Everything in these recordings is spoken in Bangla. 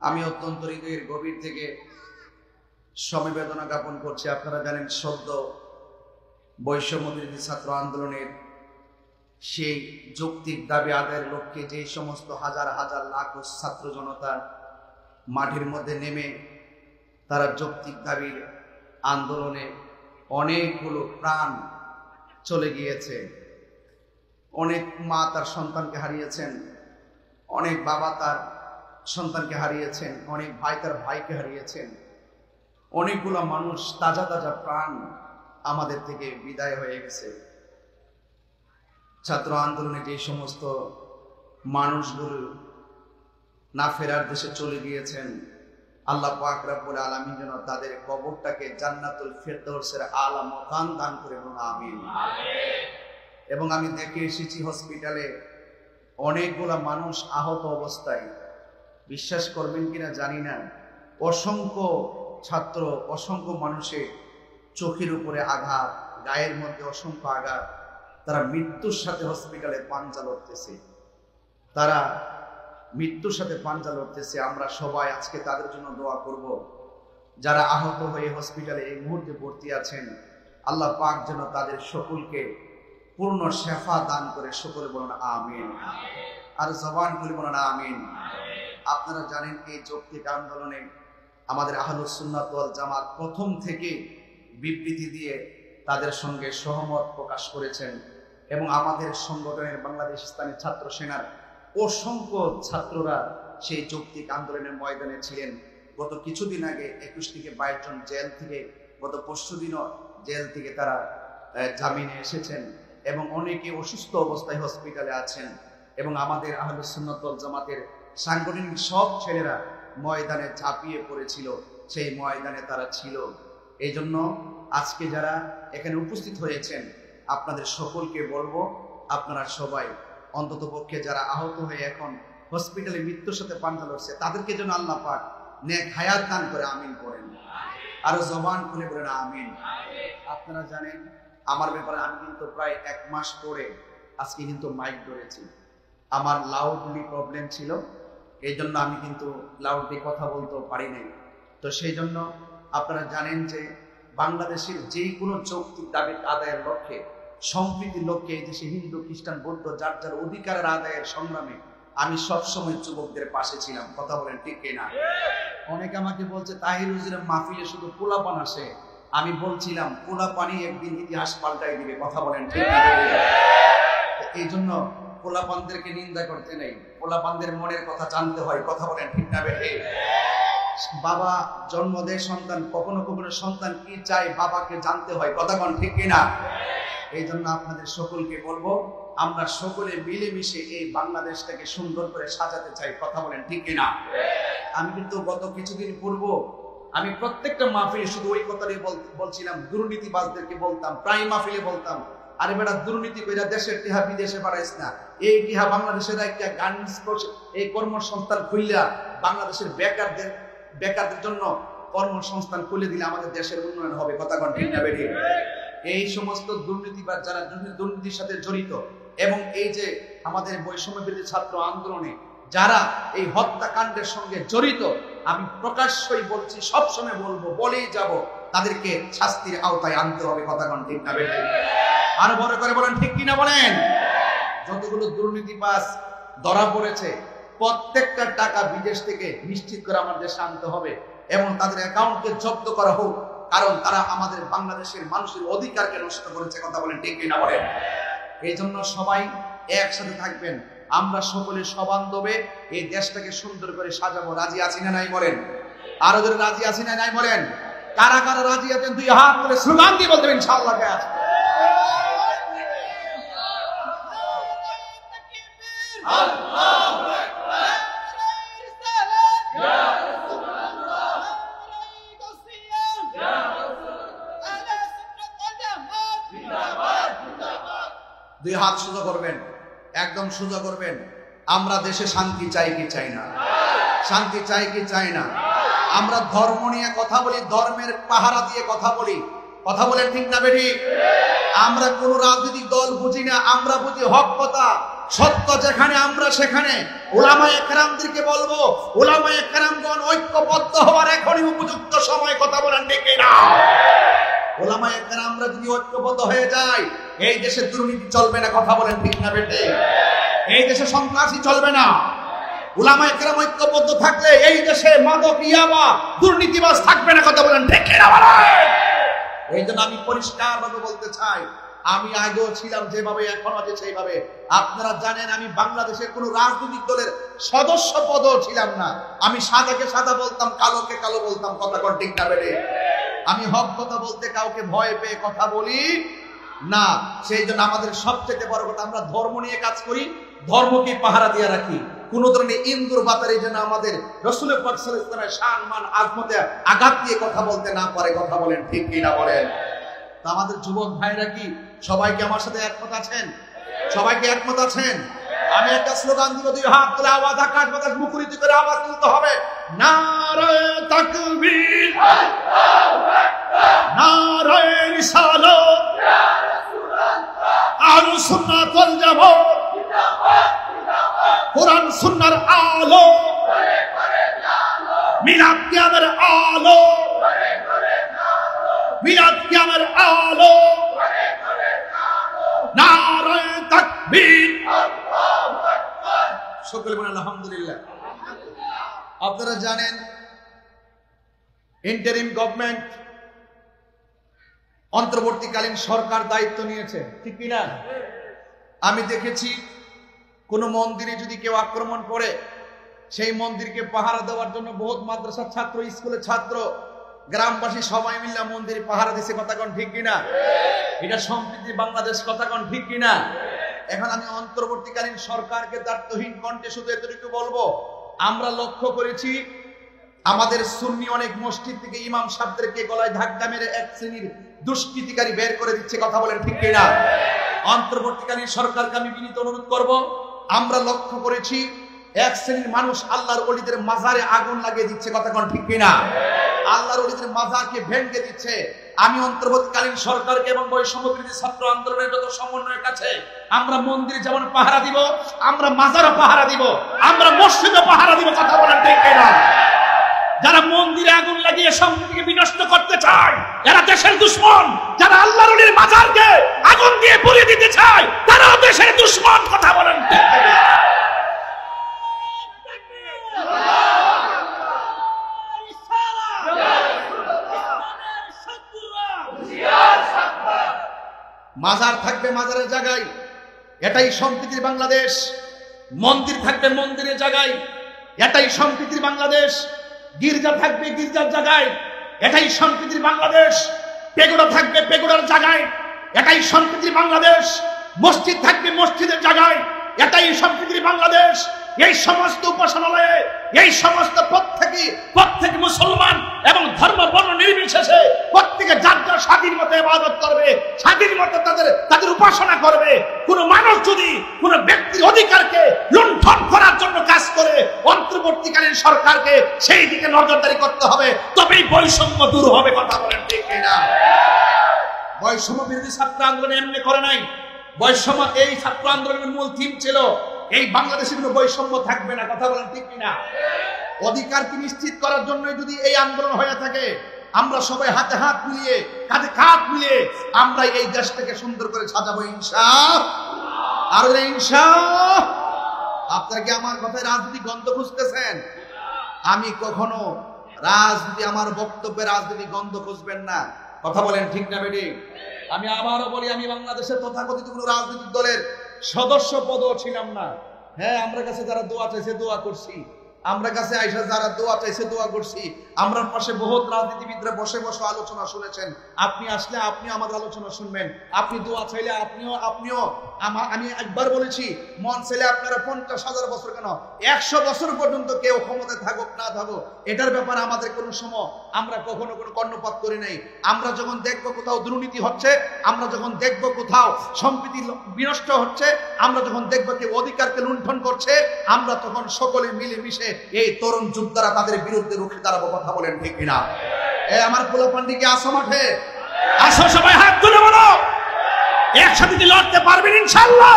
আমি অত্যন্ত হৃদয়ের গভীর থেকে সমবেদনা জ্ঞাপন করছি। আপনারা জানেন সদ্য বৈষম্য বিরোধী ছাত্র আন্দোলনের সেই যৌক্তিক দাবি আদায়ের লক্ষ্যে যে সমস্ত হাজার হাজার লাখ ছাত্র জনতা মাঠের মধ্যে নেমে তারা যৌক্তিক দাবির আন্দোলনে অনেকগুলো প্রাণ চলে গিয়েছে। অনেক মা তার সন্তানকে হারিয়েছেন, অনেক বাবা তার সন্তানকে হারিয়েছেন, অনেক ভাই তার ভাইকে হারিয়েছেন। অনেকগুলো মানুষ তাজা তাজা প্রাণ আমাদের থেকে বিদায় হয়ে গেছে। ছাত্র আন্দোলনে যে সমস্ত মানুষগুলো না ফেরার দেশে চলে গিয়েছেন, আল্লাহ পাক রব্বুল আলামিন যেন তাদের কবরটাকে জান্নাতুল ফেরদৌসের আলা মাকান দান করে বলুন আমিন। এবং আমি দেখে এসেছি হসপিটালে অনেকগুলা মানুষ আহত অবস্থায়, বিশ্বাস করবেন কিনা জানি না, অসংখ্য ছাত্র অসংখ্য মানুষের চোখের উপরে আঘাত, গায়ের মধ্যে অসংখ্য আঘাত, তারা মৃত্যুর সাথে হসপিটালে পাঞ্জা লড়তেছে, তারা মৃত্যুর সাথে পাঞ্জা লড়তেছে। আমরা সবাই আজকে তাদের জন্য দোয়া করব। যারা আহত হয়ে হসপিটালে এই মুহূর্তে ভর্তি আছেন, আল্লাহ পাক যেন তাদের সকলকে পূর্ণ শেফা দান করে। সকলে বলুন আমিন, আর জবান খুলে বলুন আমিন। আপনারা জানেন এই যৌক্তিক আন্দোলনে আমাদের আহলুস সুন্নাত ওয়াল জামাত প্রথম থেকে বিবৃতি দিয়ে তাদের সঙ্গে সহমত প্রকাশ করেছেন এবং আমাদের সংগঠনের বাংলাদেশ ইসলামী ছাত্র সেনার অসংখ্য ছাত্ররা সেই যৌক্তিক আন্দোলনের ময়দানে ছিলেন। গত কিছুদিন আগে 21 থেকে 22 জন জেল থেকে, গত পরশুদিনও জেল থেকে তারা জামিনে এসেছেন এবং অনেকে অসুস্থ অবস্থায় হসপিটালে আছেন। এবং আমাদের আহলুস সুন্নাত ওয়াল জামাতের সাংগঠনিক সব ছেলেরা ময়দানে ঝাঁপিয়ে পড়েছিল, সেই ময়দানে তারা ছিল। এই জন্য আজকে যারা এখানে উপস্থিত হয়েছেন আপনাদের সকলকে বলবো, আপনারা সবাই অন্তত পক্ষে যারা আহত হয়ে এখন হসপিটালে মৃত্যুর সাথে পাঞ্জা লড়ছে তাদেরকে যেন আল্লাহ পাক নেক হায়াত দান করে আমিন করেন। আরো জবান খুলে বলেন আমিন। আপনারা জানেন আমার ব্যাপারে আমি কিন্তু প্রায় 1 মাস পরে আজকে কিন্তু মাইক ধরেছি। আমার লাউডলি প্রবলেম ছিল, এই জন্য আমি কিন্তু লাউডলি কথা বলতে পারি নাই। তো সেই জন্য আপনারা জানেন যে বাংলাদেশের যে কোনো যৌক্তিক দাবি আদায়ের লক্ষ্যে, সম্প্রীতির লক্ষ্যে এই দেশে হিন্দু খ্রিস্টান বৌদ্ধ যার যার অধিকারের আদায়ের সংগ্রামে আমি সবসময় যুবকদের পাশে ছিলাম। কথা বলেন ঠিক কিনা? অনেকে আমাকে বলছে তাহির হুজুরের মাহফিলে শুধু পোলাপান আসে। আমি বলছিলাম পোলাপানি একদিন ইতিহাস পাল্টাই দিবে। কথা বলেন ঠিক না? এই জন্য পোলাপানদেরকে নিন্দা করতে নেই, পোলাপানদের মনের কথা জানতে হয়। কথা বলেন ঠিক না? বাবা জন্ম দেয় সন্তান, কখনো কখনো সন্তান কি চায় বাবাকে জানতে হয়। কথা বলেন ঠিক কিনা? এই জন্য আপনাদের সকলকে বলবো, আমরা সকলে মিলেমিশে এই বাংলাদেশটাকে সুন্দর করে সাজাতে চাই। কথা বলেন ঠিক কিনা? আমি কিন্তু গত কিছুদিন পূর্ব আমি প্রত্যেকটা মাহফিলে শুধু ওই কথাটাই বলছিলাম, দুর্নীতিবাজদেরকে বলতাম, প্রায় মাহফিলে বলতাম, আরে বেটা দুর্নীতি কইরা দেশের টিহা বিদেশে পাঠাইস না, এই টিহা বাংলাদেশের একটা গার্মেন্টস এই কর্মসংস্থান খুললা বাংলাদেশের বেকারদের জন্য কর্মসংস্থান খুলে দিলে আমাদের দেশের উন্নয়ন হবে। কথা কোন ঠিক না বেঠিক? এই সমস্ত দুর্নীতিবাদ যারা দুর্নীতির সাথে জড়িত এবং এই যে আমাদের বৈষম্য বিরোধী ছাত্র আন্দোলনে যারা এই হত্যাকাণ্ডের সঙ্গে জড়িত, আমি প্রকাশ্যই বলছি, সবসময় বলবো, বলেই যাব, তাদেরকে শাস্তির আওতায় আনতে হবে। কথা কোন ঠিক না বেঠিক? আরো বড় করে বলেন ঠিক কিনা বলেন। যতগুলো দুর্নীতিবাজ ধরা পড়েছে প্রত্যেকটা টাকা বিদেশ থেকে নিশ্চিত করে আমার দেশে আনতে হবে এবং তাদের অ্যাকাউন্টকে জব্দ করা হোক, কারণ তারা আমাদের বাংলাদেশের মানুষের অধিকারকে নষ্ট করেছে। কথা বলেন ঠিক কিনা বলেন। এই জন্য সবাই একসাথে থাকবেন, আমরা সকলে সবান্ধবে এই দেশটাকে সুন্দর করে সাজাবো। রাজি আছি না নাই বলেন? আরো ধরে রাজি আছি না নাই বলেন? কারা কারা রাজি আছেন দুই হাত করে স্লোগান দিয়ে বলতে ইনশাআল্লাহ। দুই হাত সোজা করবেন, একদম সোজা করবেন। আমরা দেশে শান্তি চাই কি চাই না? শান্তি চাই কি চাই না? আমরা ধর্ম নিয়ে কথা বলি, ধর্মের পাহারা দিয়ে কথা বলি। কথা বলেন ঠিক না বেঠিক? আমরা কোন রাজনৈতিক দল বুঝি না, আমরা বুঝি হক কথা, সত্য যেখানে আমরা সেখানে উলামায়ে কেরামদেরকে বলবো, উলামায়ে কেরামগণ ঐক্যবদ্ধ হওয়ার এখনই উপযুক্ত সময়। কথা বলেন ঠিক কিনা? উলামায়ে কেরামরা যদি ঐক্যবদ্ধ হয়ে যায়, এই দেশে দুর্নীতি চলবে না। কথা বলেন ঠিক না বেটে? এই দেশে সন্ত্রাসী চলবে না। উলামায়ে কেরাম ঐক্যবদ্ধ থাকলে এই দেশে মাদক, ইয়াবা, দুর্নীতিবাজ থাকবে না। কথা বলেন ঠিক কিনা? এই জন্য আমি পরিষ্কার ভাবে বলতে চাই, আমি আগেও ছিলাম যেভাবে, এখন আছে সেইভাবে। আপনারা জানেন আমি বাংলাদেশের কোন রাজনৈতিক দলের সদস্য পদও ছিলাম না। আমি সাদাকে সাদা বলতাম, কালোকে কালো বলতাম। কথা কোন ঠিক না বেড়ে? আমি হক কথা বলতে কাউকে ভয় পেয়ে কথা বলি না। সেই জন্য আমাদের সবচেয়ে বড় কথা, আমরা ধর্ম নিয়ে কাজ করি, ধর্মকে পাহারা দিয়ে রাখি। কোন ধরনের ইন্দুর বাতারে যেন আমাদের রাসূল পাক সাল্লাল্লাহু আলাইহি ওয়াসাল্লামের শান মান আজমতে আঘাত দিয়ে কথা বলতে না পারে। কথা বলেন ঠিক কিনা বলেন? তো আমাদের যুবক ভাইরা কি সবাইকে আমার সাথে একমত আছেন? সবাইকে একমত আছেন? আমি একটা স্লোগান দিব, দুই হাত তুলে আওয়াজ আকাশ বাতাস মুখরিত করে আওয়াজ তুলতে হবে, নারায়ে তাকবীর, নারায়ে রিসালাত, ইয়া রাসূলুল্লাহ, আহলুস সুন্নাত ওয়াল জামাত, কোরআন সুন্নাহর আলো, মিলাদ কিয়ামের আলো, মিলাদ কিয়ামের আলো, নারায়ে তাকবীর, আল্লাহু আকবার। সকলে বলেন আলহামদুলিল্লাহ। আপনারা জানেন ইন্টারিম গভর্নমেন্ট, অন্তর্বর্তীকালীন সরকার দায়িত্ব নিয়েছে, ঠিক কি না? আমি দেখেছি কোন মন্দিরে যদি কেউ আক্রমণ করে, সেই মন্দিরকে পাহারা দেওয়ার জন্য বহুত মাদ্রাসার ছাত্র, স্কুলের ছাত্র, গ্রামবাসী সবাই মিলে মন্দিরে পাহারা দিছে। কথা কোন ঠিক কিনা? এটা সম্প্রীতি বাংলাদেশ। কথা কোন ঠিক কিনা? এখন আমি অন্তর্বর্তীকালীন সরকারকে দায়িত্বহীন কণ্ঠে শুধু এতটুকু বলবো, আমরা লক্ষ্য করেছি আমাদের সুন্নি অনেক মসজিদ থেকে ইমাম সাহেবদেরকে গলায় ধাক্কা মেরে এক শ্রেণীর দুষ্কৃতিকারী বের করে দিচ্ছে। কথা বলেন ঠিক কিনা? অন্তর্বর্তীকালীন সরকারকে আমি বিনীত অনুরোধ করব, আমরা লক্ষ্য করেছি এক শ্রেণীর মানুষ আল্লাহর ওলিদের মাজারে আগুন লাগিয়ে দিচ্ছে। কথা কোন ঠিক কিনা? আল্লাহর ওলিদের মাজারকে ভেঙে দিচ্ছে। আমি অন্তর্বর্তীকালীন সরকারকে এবং বৈষম্য বিরোধী ছাত্র আন্দোলনের যত সমন্বয়ের কাছে, আমরা মন্দিরে যেমন পাহারা দিব, আমরা মাজারও পাহারা দিব, আমরা মসজিদও পাহারা দিব। কথা বলেন ঠিক কিনা? যারা মন্দিরে আগুন লাগিয়ে সম্প্রীতিকে বিনষ্ট করতে চায়, এরা দেশের দুশমন। যারা আল্লাহর ওলির মাজারকে আগুন দিয়ে পুড়িয়ে দিতে চায়, তারাও দেশের দুশমন। কথা বলেন ঠিক কিনা? মাজার থাকবে মাজারের জায়গায়, এটাই সম্প্রীতির বাংলাদেশ। মন্দির থাকবে মন্দিরের জায়গায়, এটাই সম্প্রীতির বাংলাদেশ। গির্জা থাকবে গির্জার জায়গায়, এটাই সম্প্রীতির বাংলাদেশ। পেগোডা থাকবে পেগোডার জায়গায়, এটাই সম্প্রীতির বাংলাদেশ। মসজিদ থাকবে মসজিদের জায়গায়, এটাই সম্প্রীতির বাংলাদেশ। এই সমস্ত উপাসনালয়ে এই সমস্ত প্রত্যেক মুসলমান এবং ধর্ম বর্ণ নির্বিশেষে প্রত্যেকে যার যার স্বাধীন মতো ইবাদত করবে, স্বাধীন মতো তাদের উপাসনা করবে। কোন মানুষ যদি কোন ব্যক্তির অধিকারকে লুণ্ঠন করার জন্য কাজ করে, অন্তর্বর্তীকালীন সরকারকে সেই দিকে নজরদারি করতে হবে, তবেই বৈষম্য দূর হবে। কথা বলেন ঠিক কিনা? বৈষম্য বিরোধী ছাত্র আন্দোলন এমনি করে নাই। বৈষম্য, এই ছাত্র আন্দোলনের মূল থিম ছিল এই বাংলাদেশে কোনো বৈষম্য থাকবে না। কথা বলেন ঠিক কিনা? অধিকারকে নিশ্চিত করার জন্য যদি এই আন্দোলন হয়ে থাকে, আমরা সবাই হাতে হাত মিলিয়ে, কাঁধে কাঁধ মিলিয়ে আমরা এই দেশটাকে সুন্দর করে সাজাবো ইনশাআল্লাহ। আর ইনশাআল্লাহ। আপনারা কি আমার কথায় রাজনীতি গন্ধ খুঁজতেছেন? আমি কখনো রাজনীতি, আমার বক্তব্যে রাজনীতি গন্ধ খুঁজবেন না। কথা বলেন ঠিক না বেটি? আমি আবারও বলি, আমি বাংলাদেশের তথাকথিত কোনো রাজনৈতিক দলের সদস্য পদও ছিলাম না। হ্যাঁ, আমরা কাছে যারা দোয়া চাইছে দোয়া করছি, আমরা কাছে আইসা যারা দোয়া চাইছে দোয়া করছি। আমরা পাশে বহুত রাজনীতিবিদরা বসে বসে আলোচনা শুনেছেন। আপনি আসলে আপনি আমাদের আলোচনা শুনবেন, আপনি দোয়া চাইলে আপনিও আমি একবার বলেছি, মন চাইলে আপনারা 50,000 বছর কেন 100 বছর পর্যন্ত কেউ ক্ষমতায় থাকুক না থাকুক, এটার ব্যাপারে আমাদের কোনো সময় আমরা কখনো কোনো কর্ণপাত করি নাই। আমরা যখন দেখবো কোথাও দুর্নীতি হচ্ছে, আমরা যখন দেখবো কোথাও সম্প্রীতি বিনষ্ট হচ্ছে, আমরা যখন দেখবো কেউ অধিকারকে লুণ্ঠন করছে, আমরা তখন সকলে মিলেমিশে এই তরুণ যোদ্ধারা তাদের বিরুদ্ধে রুখে দাঁড়াবো। কথা বলেন ঠিক কিনা? আমার পোলাপান্ডি কি আসো মাঠে? আসো, সবাই হাত তুলে বলো, একসাথে কি লড়তে পারবেন ইনশাআল্লাহ?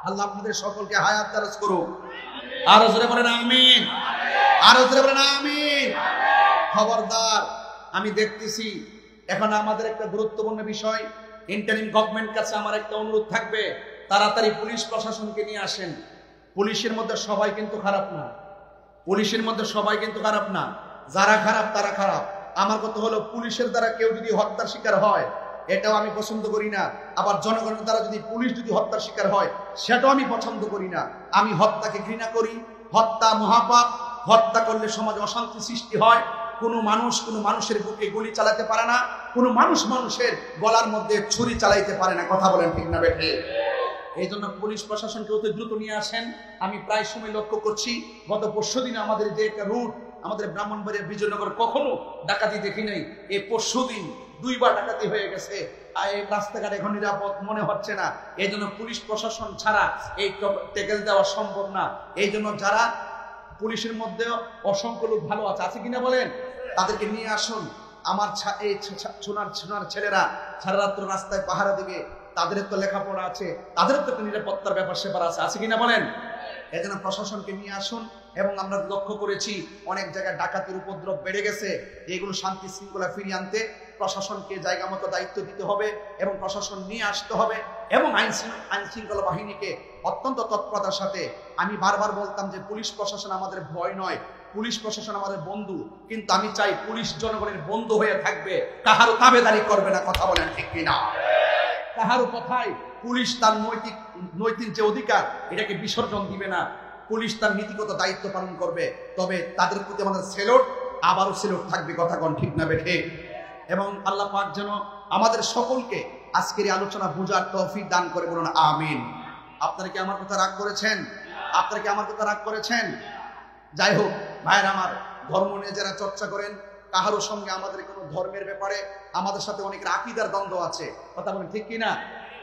আল্লাহ আপনাদের সকলকে হায়াত দারাজ করুক। আরো জোরে বলেন আমিন, আরো জোরে বলেন আমিন। খবরদার, আমি দেখতেছি এখন আমাদের একটা গুরুত্বপূর্ণ বিষয়, ইন্টারিম গভর্নমেন্ট কাছে আমার একটা অনুরোধ থাকবে, তাড়াতাড়ি পুলিশ প্রশাসনকে নিয়ে আসেন। পুলিশের মধ্যে সবাই কিন্তু খারাপ না, পুলিশের মধ্যে সবাই কিন্তু খারাপ না, যারা খারাপ তারা খারাপ। আমার কথা হলো, পুলিশের দ্বারা কেউ যদি হত্যার শিকার হয় এটাও আমি পছন্দ করি না, আবার জনগণের দ্বারা যদি পুলিশ যদি হত্যার শিকার হয় সেটাও আমি পছন্দ করি না। আমি হত্যাকে ঘৃণা করি, হত্যা মহাপাপ, হত্যা করলে সমাজে অশান্তি সৃষ্টি হয়। কোনো মানুষের বুকে গুলি চালাতে পারে না, কোনো মানুষের গলার মধ্যে ছুরি চালাইতে পারে না। কথা বলেন ঠিক না বেঠে? এই জন্য পুলিশ প্রশাসনকে অতি দ্রুত নিয়ে আসেন। আমি প্রায় সময় লক্ষ্য করছি, গত পরশুদিন আমাদের যে একটা রুট, আমাদের ব্রাহ্মণবাড়িয়া বিজয়নগর কখনো ডাকাতি দেখি নাই, এই পরশুদিন 2 বার ডাকাতি হয়ে গেছে। এই রাস্তাঘাট এখন নিরাপদ মনে হচ্ছে না। এই জন্য পুলিশ প্রশাসন ছাড়া এই টেকেল দেওয়া সম্ভব না। এই জন্য যারা পুলিশের মধ্যে অসংখ্য লোক ভালো আছে কিনা বলেন, তাদেরকে নিয়ে আসুন। আমার এই সোনার ছেলেরা সারা রাত্র রাস্তায় পাহারা দিবে, তাদের তো লেখাপড়া আছে, তাদের তো একটা নিরাপত্তার ব্যাপার সেবার আছে কিনা বলেন। এই জন্য প্রশাসনকে নিয়ে আসুন। এবং আমরা লক্ষ্য করেছি অনেক জায়গায় ডাকাতির উপদ্রব বেড়ে গেছে। এগুলো শান্তি শৃঙ্খলা ফিরিয়ে আনতে প্রশাসনকে জায়গা মতো দায়িত্ব দিতে হবে এবং প্রশাসন নিয়ে আসতে হবে এবং আইন শৃঙ্খলা বাহিনীকে অত্যন্ত তৎপরতার সাথে। আমি বারবার বলতাম যে পুলিশ প্রশাসন আমাদের ভয় নয়, পুলিশ প্রশাসন আমাদের বন্ধু, কিন্তু আমি চাই পুলিশ জনগণের বন্ধু হয়ে থাকবে, কাহারও তাবেদারি করবে না। কথা বলেন ঠিক কিনা? কাহারও কথায় পুলিশ তার নৈতিক যে অধিকার এটাকে বিসর্জন দিবে না। পুলিশ তার নীতিগত দায়িত্ব পালন করবে, তবে তাদের প্রতি আমাদের সেলুট, আবারও সেলুট থাকবে। কথা কোন ঠিক না বেঠে? এবং আল্লাহ পাক যেন আমাদের সকলকে আজকের এই আলোচনা বোঝার তৌফিক দান করে, বলুন আমিন। আপনারা কি আমার কথা রাগ করেছেন? আপনারা কি আমার কথা রাগ করেছেন? যাই হোক ভাইয়ের আমার, ধর্ম নিয়ে যারা চর্চা করেন, কাহারোর সঙ্গে আমাদের কোনো ধর্মের ব্যাপারে আমাদের সাথে অনেক আকীদার দ্বন্দ্ব আছে। কথা বলেন ঠিক কিনা?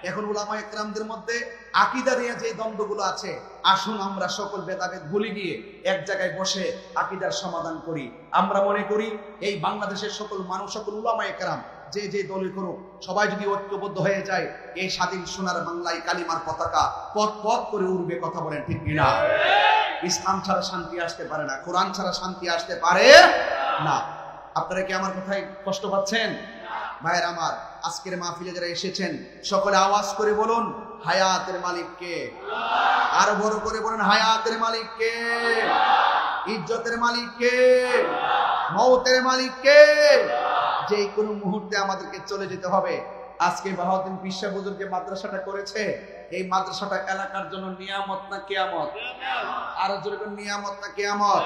এখন উলামা ইকরামদের মধ্যে আকীদা নিয়ে যে দ্বন্দ্বগুলো আছে, আসুন আমরা সকল ভেদাভেদ ভুলে গিয়ে এক জায়গায় বসে আকীদার সমাধান করি। আমরা মনে করি এই বাংলাদেশের সকল মানুষ, সকল উলামা ইকরাম যে দলই করুক, সবাই যদি ঐক্যবদ্ধ হয়ে যায়, এই স্বাধীন সোনার বাংলায় কালিমার পতাকা পথ পথ করে উড়বে। কথা বলেন ঠিক কিনা? ইসলাম ছাড়া শান্তি আসতে পারে না, কোরআন ছাড়া শান্তি আসতে পারে না। আপনারা কি আমার কথায় কষ্ট পাচ্ছেন? ভাইয়ের আমার, আজকের মাহফিলে যারা এসেছেন সকলে আওয়াজ করে বলুন, হায়াতের মালিক কে? আরো বড় করে বলুন, হায়াতের মালিক কে? ইজ্জতের মালিক কে? মওতের মালিক কে? যে কোনো মুহূর্তে আমাদেরকে চলে যেতে হবে। আজকে বাহাউদ্দিন পিসা হুজুর যে মাদ্রাসাটা করেছে, এই মাদ্রাসাটা এলাকার জন্য নিয়ামত না কিয়ামত? আরো জোরে বলুন, নিয়ামত না কিয়ামত?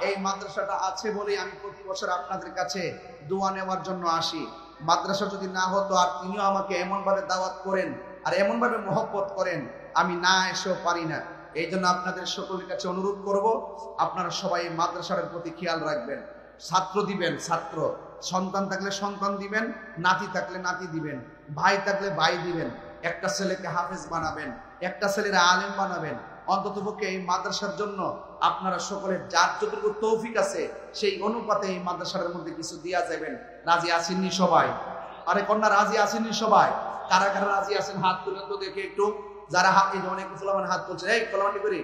এই মাদ্রাসাটা আছে বলেই আমি প্রতি বছর আপনাদের কাছে দোয়া নেওয়ার জন্য আসি। মাদ্রাসা যদি না হতো, আর তিনিও আমাকে এমন ভাবে দাওয়াত করেন আর এমন ভাবে মহব্বত করেন, আমি না এসেও পারি না। এই জন্য আপনাদের সকলের কাছে অনুরোধ করব, আপনারা সবাই মাদ্রাসার প্রতি খেয়াল রাখবেন। ছাত্র দিবেন, ছাত্র, সন্তান থাকলে সন্তান দিবেন, নাতি থাকলে নাতি দিবেন, ভাই থাকলে ভাই দিবেন। একটা ছেলেকে হাফেজ বানাবেন, একটা ছেলের আলেম বানাবেন। অন্ততপক্ষে এই মাদ্রাসার জন্য আপনারা সকলের যার যতটুকু তৌফিক আছে সেই অনুপাতে এই মাদ্রাসার মধ্যে কিছু দিয়া যাবেন। রাজি আসেননি সবাই? আরে কন্যা রাজি আসেননি সবাই? কারা কারা রাজি আছেন হাত তুলেন তো দেখে একটু। যারা হাত, এই অনেক ফুলামান হাত তুলছে, এই কলামানি করি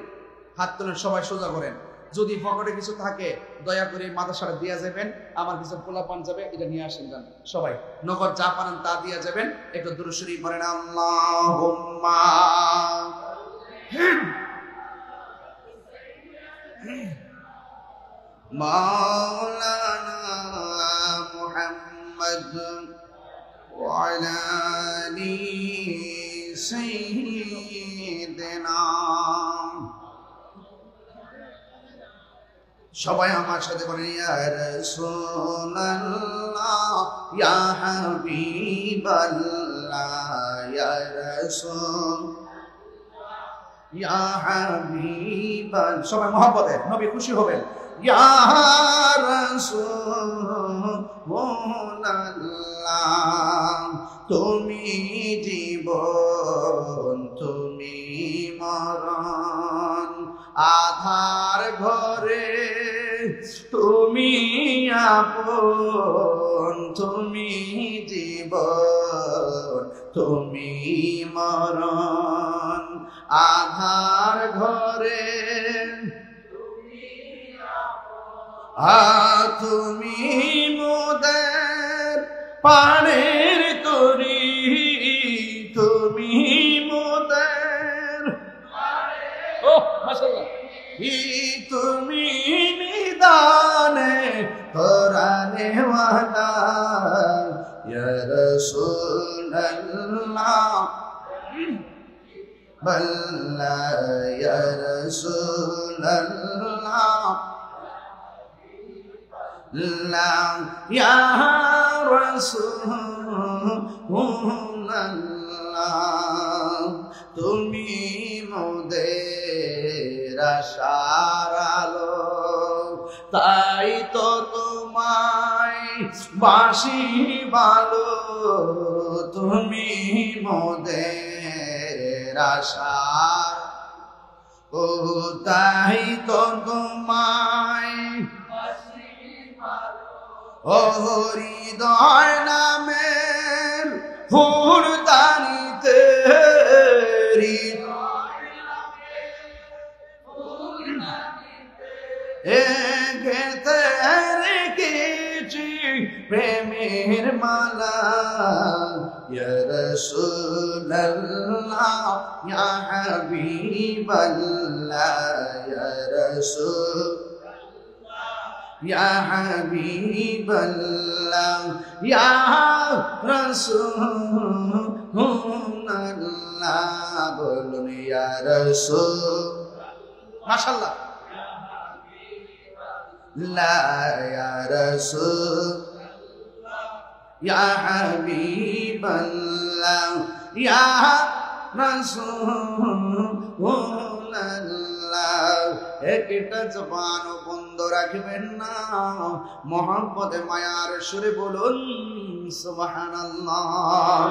হাত তুলেন, সবাই সোজা করেন। যদি পকেটে কিছু থাকে দয়া করে মাদ্রাসাটা দিয়া যাবেন। আমার কিছু পোলাপান যাবে, এটা নিয়ে আসেন, যান সবাই নগদ যা পারেন তা দিয়া যাবেন। একটু দুরূদ শরীফ পড়েন, আল্লাহুম্মা মাওলানা মুহাম্মদ ওয়া আলা আলি সাইয়্যিদিনা। সবাই আমার সাথে বলেন, ইয়া রাসূলুল্লাহ ইয়া হাবিবাল্লাহ ইয়া রাসূল ইয়া হাবিবাল। সবাই মহব্বতে নবী খুশি হবেন। ইয়া রাসূলুল্লাহ তুমি জীবন, তুমি মরণ, আধার ঘরে তুমি আপন, তুমি জীবন, তুমি মরণ, আধার ঘরে তুমি মোদের পানের তরি, তুমি মোদের তুমি নিদানে কোরআনে ওয়াদা ইয়া রাসূলুল্লাহ বল্লা ইয়া রাসূলুল্লাহ লা ইয়া রাসূলুল্লাহ তুমি মোদের আশার আলো, তাই তো তোমায় বাসি ভালো, তুমি মোদের আশার, ও তাই তো তোমায় ও হৃদয় নামের ফুলদানিতে গেতে রেখেছি প্রেমের মালা ইয়া রাসূলুল্লাহ ইয়া হাবিবাল্লাহ ইয়া রাসূল ইয়া হাবিবাল্লাহ ইয়া রাসূলুল্লাহ বলুন ইয়া রাসূল মাশাআল্লাহ লা ইয়া রাসূল ইয়া হাবিবাল্লাহ ইয়া রাসূলুল্লাহ একটা জবান বন্ধ রাখবেন না, মোহাম্মদে মায়ার সুরে বলুন সুবহানাল্লাহ।